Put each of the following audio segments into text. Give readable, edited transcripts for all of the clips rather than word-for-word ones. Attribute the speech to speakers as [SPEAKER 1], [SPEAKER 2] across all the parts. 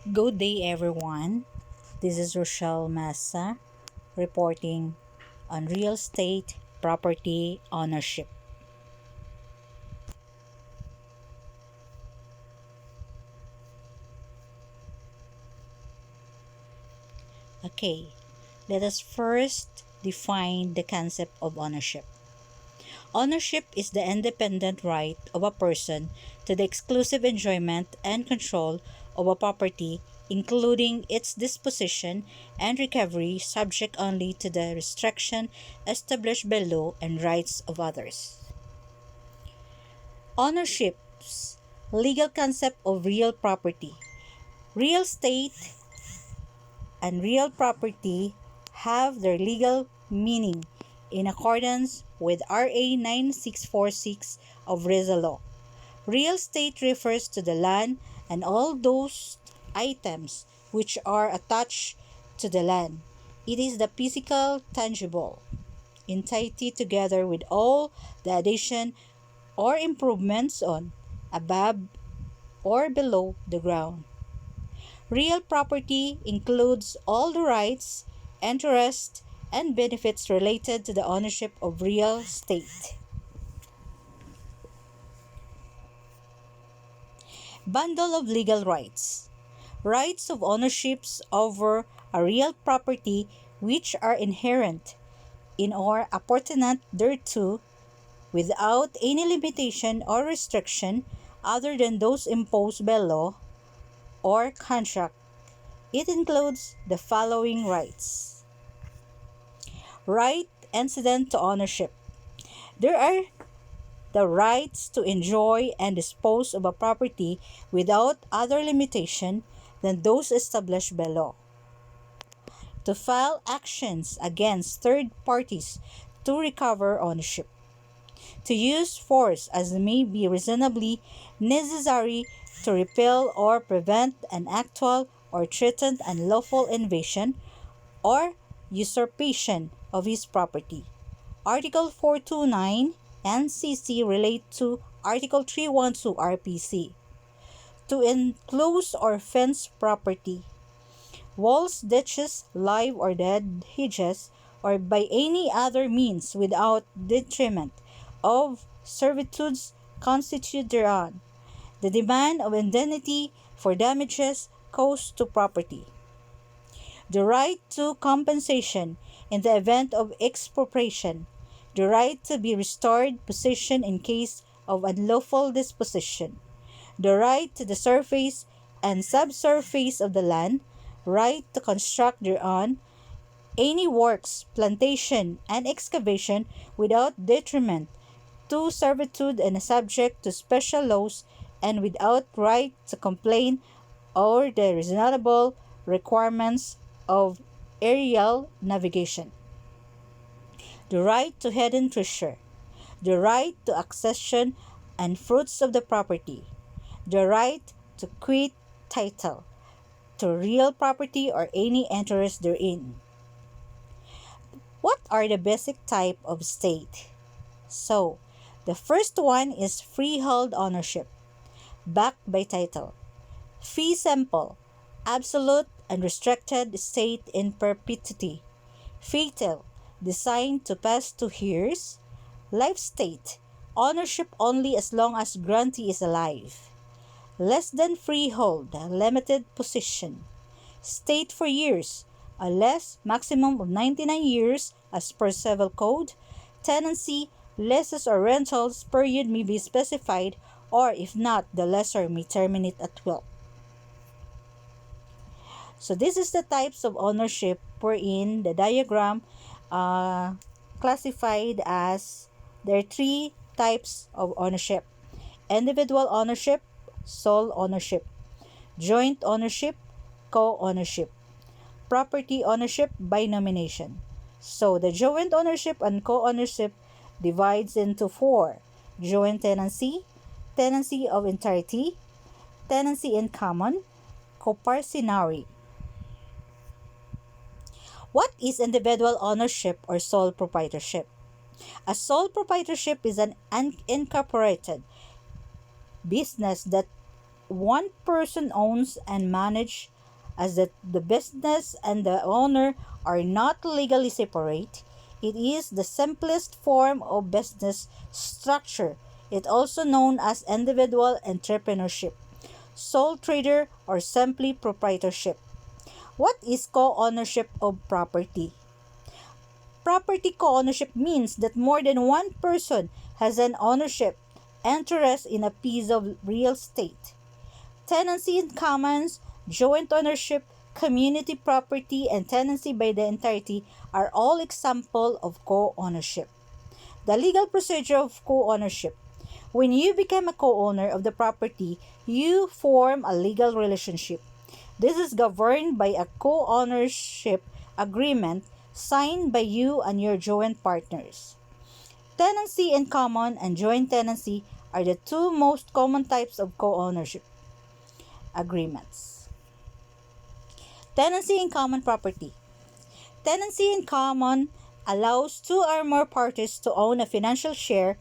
[SPEAKER 1] Good day, everyone. This is Rochelle Massa reporting on real estate property ownership. Okay, let us first define the concept of ownership. Ownership is the independent right of a person to the exclusive enjoyment and control of a property, including its disposition and recovery, subject only to the restriction established by law and rights of others. Ownership's legal concept of real property. Real estate and real property have their legal meaning in accordance with RA 9646 of Rizal Law. Real estate refers to the land and all those items which are attached to the land. It is the physical, tangible entity together with all the addition or improvements on, above, or below the ground. Real property includes all the rights, interests, and benefits related to the ownership of real estate. Bundle of legal rights. Rights of ownerships over a real property which are inherent in or appertinent thereto without any limitation or restriction other than those imposed by law or contract. It includes the following rights. Right incident to ownership. There are the rights to enjoy and dispose of a property without other limitation than those established by law. To file actions against third parties to recover ownership. To use force as may be reasonably necessary to repel or prevent an actual or threatened unlawful invasion or usurpation of his property. Article 429 NCC relate to Article 312 RPC. To enclose or fence property. Walls, ditches, live or dead hedges, or by any other means without detriment of servitudes constitute thereon. The demand of indemnity for damages caused to property. The right to compensation in the event of expropriation. The right to be restored possession in case of unlawful disposition. The right to the surface and subsurface of the land. Right to construct thereon any works, plantation, and excavation without detriment to servitude and subject to special laws and without right to complain or the reasonable requirements of aerial navigation. The right to hidden treasure. The right to accession and fruits of the property. The right to quit title to real property or any interest therein. What are the basic type of state? So, the first one is freehold ownership, backed by title. Fee simple, absolute and restricted estate in perpetuity. Fatal, designed to pass to heirs. Life state, ownership only as long as grantee is alive. Less than freehold, limited possession. State for years, a less maximum of 99 years as per Civil Code. Tenancy, leases or rentals period may be specified, or if not, the lessor may terminate at will. So this is the types of ownership wherein the diagram classified as there are three types of ownership: individual ownership, sole ownership, joint ownership, co-ownership, property ownership by nomination. So the joint ownership and co-ownership divides into four: joint tenancy, tenancy of entirety, tenancy in common, coparcenary. What is individual ownership or sole proprietorship? A sole proprietorship is an unincorporated business that one person owns and manages, as the business and the owner are not legally separate. It is the simplest form of business structure. It also known as individual entrepreneurship, sole trader, or simply proprietorship. What is co-ownership of property? Property co-ownership means that more than one person has an ownership interest in a piece of real estate. Tenancy in commons, joint ownership, community property, and tenancy by the entirety are all examples of co-ownership. The legal procedure of co-ownership. When you become a co-owner of the property, you form a legal relationship. This is governed by a co-ownership agreement signed by you and your joint partners. Tenancy in common and joint tenancy are the two most common types of co-ownership agreements. Tenancy in common property. Tenancy in common allows two or more parties to own a financial share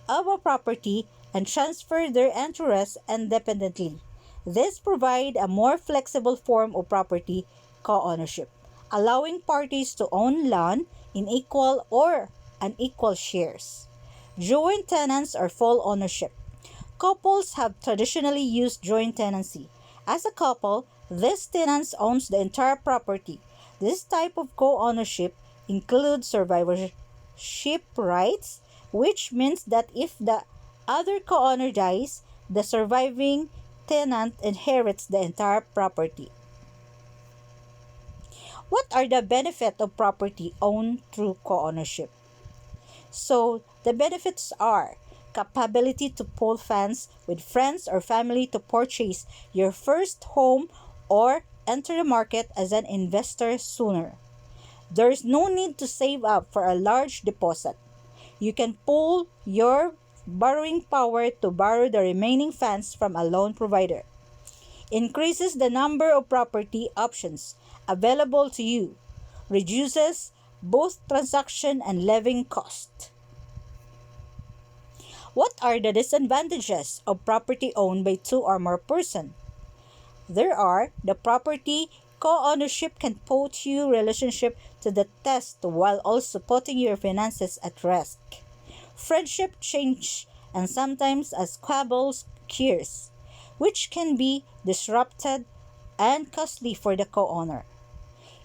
[SPEAKER 1] of a property and transfer their interests independently. This provides a more flexible form of property co-ownership, allowing parties to own land in equal or unequal shares. Joint tenants or full ownership. Couples have traditionally used joint tenancy. As a couple, this tenant owns the entire property. This type of co-ownership includes survivorship rights, which means that if the other co-owner dies, the surviving tenant inherits the entire property. What are the benefits of property owned through co-ownership? So, the benefits are capability to pool funds with friends or family to purchase your first home or enter the market as an investor sooner. There is no need to save up for a large deposit. You can pool your borrowing power to borrow the remaining funds from a loan provider. Increases the number of property options available to you. Reduces both transaction and living cost. What are the disadvantages of property owned by two or more persons? There are the property co-ownership can put your relationship to the test while also putting your finances at risk. Friendship change and sometimes as squabbles occurs, which can be disrupted and costly for the co-owner.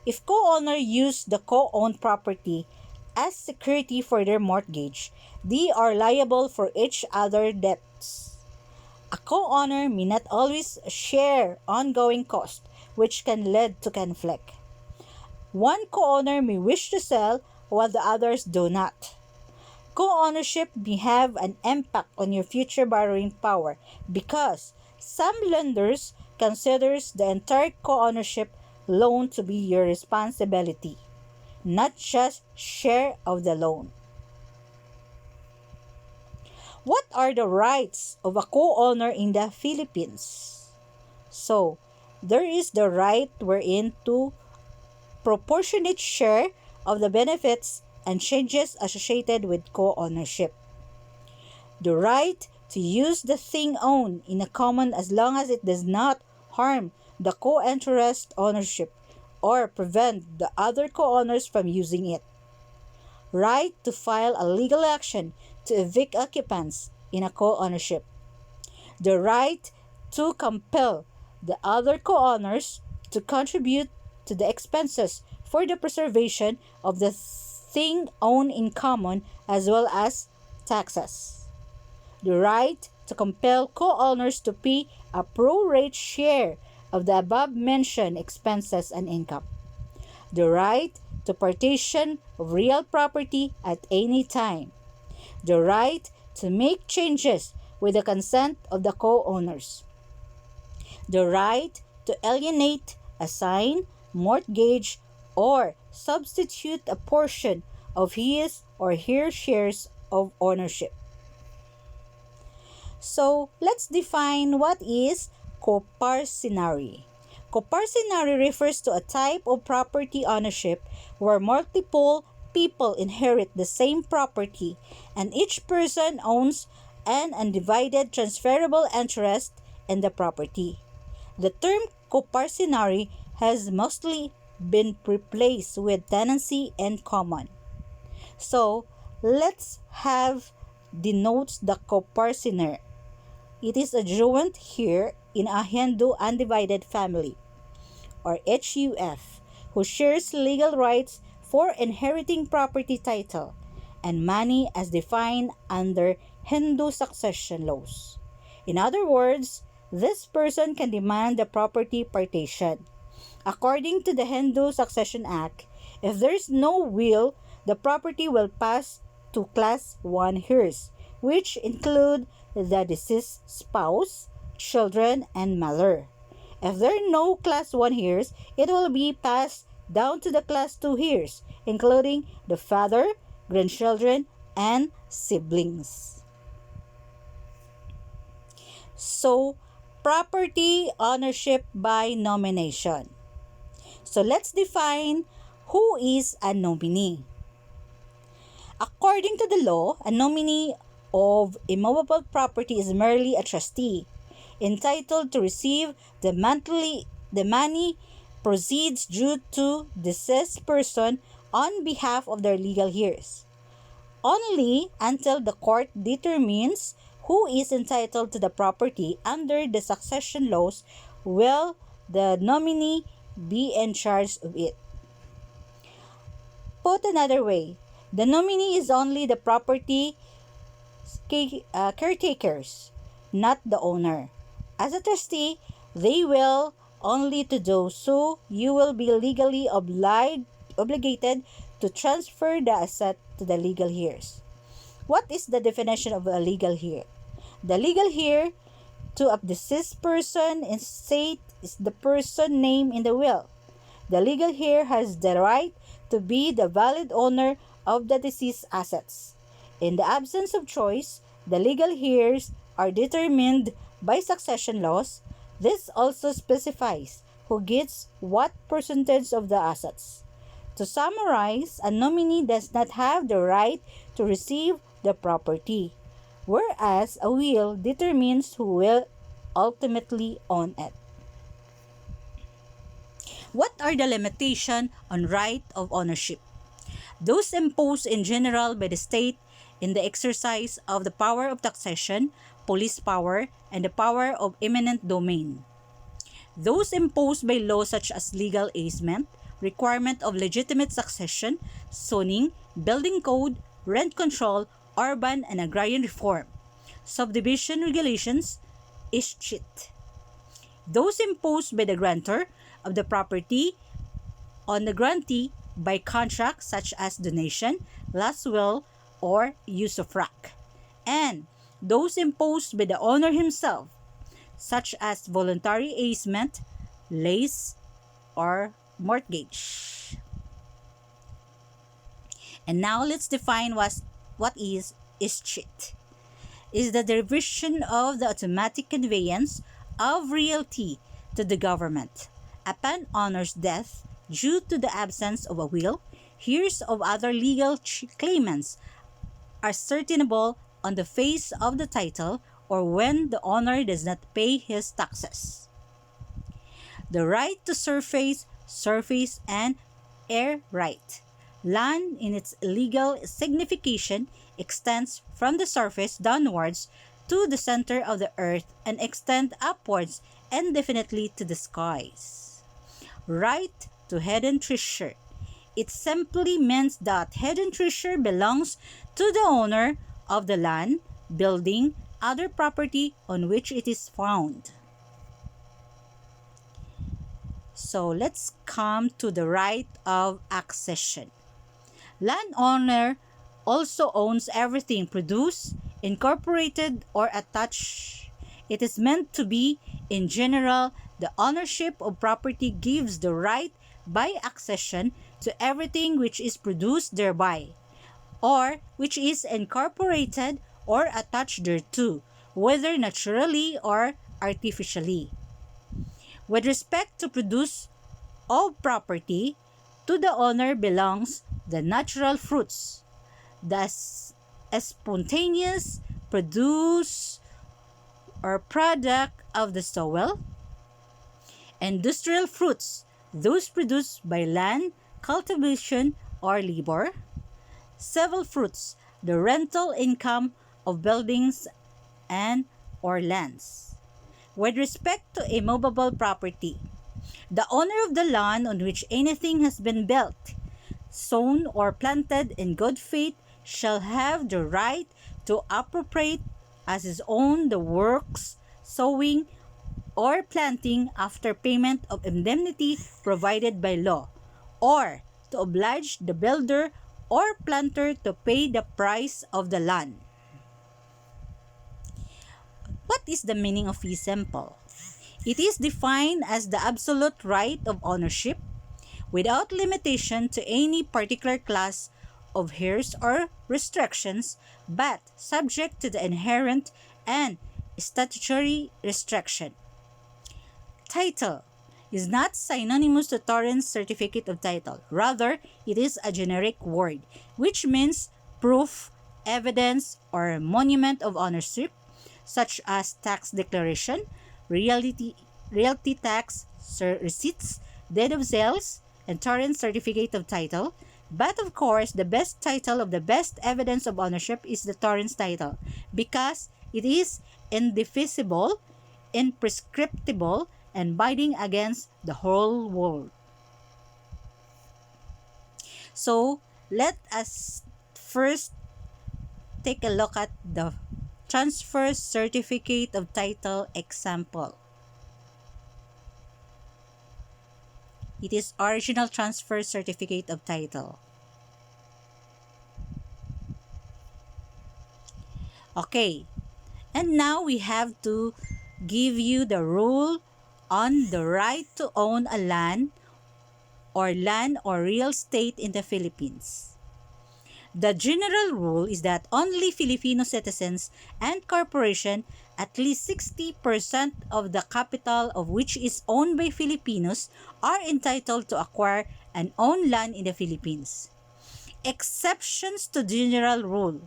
[SPEAKER 1] If co-owner use the co-owned property as security for their mortgage, they are liable for each other's debts. A co-owner may not always share ongoing costs, which can lead to conflict. One co-owner may wish to sell while the others do not. Co-ownership may have an impact on your future borrowing power because some lenders considers the entire co-ownership loan to be your responsibility, not just share of the loan. What are the rights of a co-owner in the Philippines? So, there is the right wherein to proportionate share of the benefits and changes associated with co-ownership. The right to use the thing owned in a common as long as it does not harm the co-interest ownership or prevent the other co-owners from using it. Right to file a legal action to evict occupants in a co-ownership. The right to compel the other co-owners to contribute to the expenses for the preservation of the thing owned in common as well as taxes. The right to compel co-owners to pay a pro-rate share of the above-mentioned expenses and income. The right to partition of real property at any time. The right to make changes with the consent of the co-owners. The right to alienate, assign, mortgage, or substitute a portion of his or her shares of ownership. So, let's define what is coparcenary. Coparcenary refers to a type of property ownership where multiple people inherit the same property and each person owns an undivided transferable interest and the property. The term coparcenary has mostly been replaced with tenancy and common. So, let's have denotes the coparcenary. It is a joint here in a Hindu undivided family, or HUF, who shares legal rights for inheriting property title and money as defined under Hindu succession laws. In other words, this person can demand the property partition. According to the Hindu Succession Act, if there is no will, the property will pass to Class 1 heirs, which include the deceased spouse, children, and mother. If there are no Class 1 heirs, it will be passed down to the Class 2 heirs, including the father, grandchildren, and siblings. So, property ownership by nomination. So, let's define who is a nominee. According to the law, a nominee of immovable property is merely a trustee, entitled to receive the money proceeds due to deceased person on behalf of their legal heirs, only until the court determines who is entitled to the property under the succession laws will the nominee be in charge of it. Put another way, the nominee is only the property caretakers, not the owner. As a trustee, they will only to do so you will be legally obligated to transfer the asset to the legal heirs. What is the definition of a legal heir? The legal heir to a deceased person in state is the person named in the will. The legal heir has the right to be the valid owner of the deceased assets. In the absence of choice, the legal heirs are determined by succession laws. This also specifies who gets what percentage of the assets. To summarize, a nominee does not have the right to receive the property, whereas a will determines who will ultimately own it. What are the limitations on right of ownership? Those imposed in general by the state in the exercise of the power of taxation, police power, and the power of eminent domain. Those imposed by law such as legal easement, requirement of legitimate succession, zoning, building code, rent control, urban and agrarian reform, subdivision regulations, escheat. Those imposed by the grantor of the property on the grantee by contract such as donation, last will, or usufruct, and those imposed by the owner himself such as voluntary easement, lease, or mortgage. And now let's define what is escheat. Is the derivation of the automatic conveyance of realty to the government upon owner's death due to the absence of a will. Heirs of other legal claimants are certifiable on the face of the title or when the owner does not pay his taxes. The right to surface, and air right. Land in its legal signification extends from the surface downwards to the center of the earth and extend upwards indefinitely to the skies. Right to hidden treasure. It simply means that hidden treasure belongs to the owner of the land, building, other property on which it is found. So let's come to the right of accession. Landowner also owns everything produced, incorporated, or attached. It is meant to be, in general, the ownership of property gives the right by accession to everything which is produced thereby, or which is incorporated or attached thereto, whether naturally or artificially. With respect to produce of property, to the owner belongs the natural fruits, the spontaneous produce or product of the soil. Industrial fruits, those produced by land, cultivation, or labor. Civil fruits, the rental income of buildings and or lands. With respect to a movable property, the owner of the land on which anything has been built, sown, or planted in good faith shall have the right to appropriate as his own the works, sowing, or planting after payment of indemnity provided by law, or to oblige the builder or planter to pay the price of the land. What is the meaning of fee simple? It is defined as the absolute right of ownership without limitation to any particular class of heirs or restrictions, but subject to the inherent and statutory restriction. Title is not synonymous to Torrens certificate of title. Rather, it is a generic word, which means proof, evidence, or monument of ownership, such as tax declaration, realty tax receipts, deed of sales, and Torrens certificate of title. But of course, the best title of the best evidence of ownership is the Torrens title, because it is indefeasible, imprescriptible, and binding against the whole world. So, let us first take a look at the transfer certificate of title example. It is original transfer certificate of title. Okay, and now we have to give you the rule on the right to own a land or real estate in the Philippines. The general rule is that only Filipino citizens and corporations, at least 60% of the capital of which is owned by Filipinos, are entitled to acquire and own land in the Philippines. Exceptions to general rule.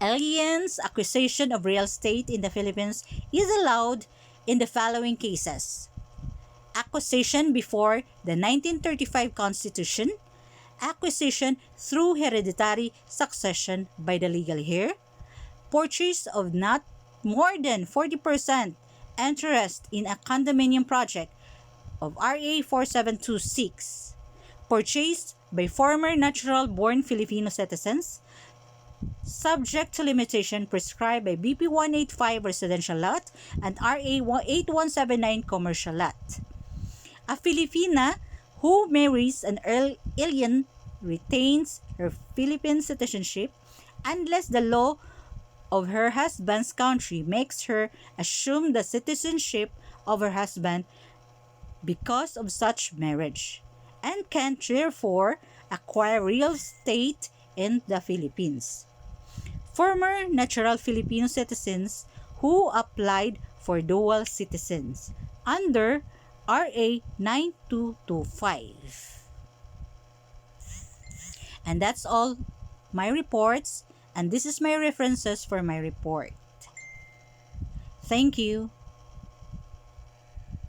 [SPEAKER 1] Aliens' acquisition of real estate in the Philippines is allowed in the following cases: acquisition before the 1935 Constitution, acquisition through hereditary succession by the legal heir, purchase of not more than 40% interest in a condominium project of RA 4726, purchased by former natural-born Filipino citizens, subject to limitation prescribed by BP 185 residential lot and RA 8179 commercial lot. A Filipina who marries an alien retains her Philippine citizenship unless the law of her husband's country makes her assume the citizenship of her husband because of such marriage, and can therefore acquire real estate in the Philippines. Former natural Filipino citizens who applied for dual citizens under RA 9225. And that's all my reports, and this is my references for my report. Thank you.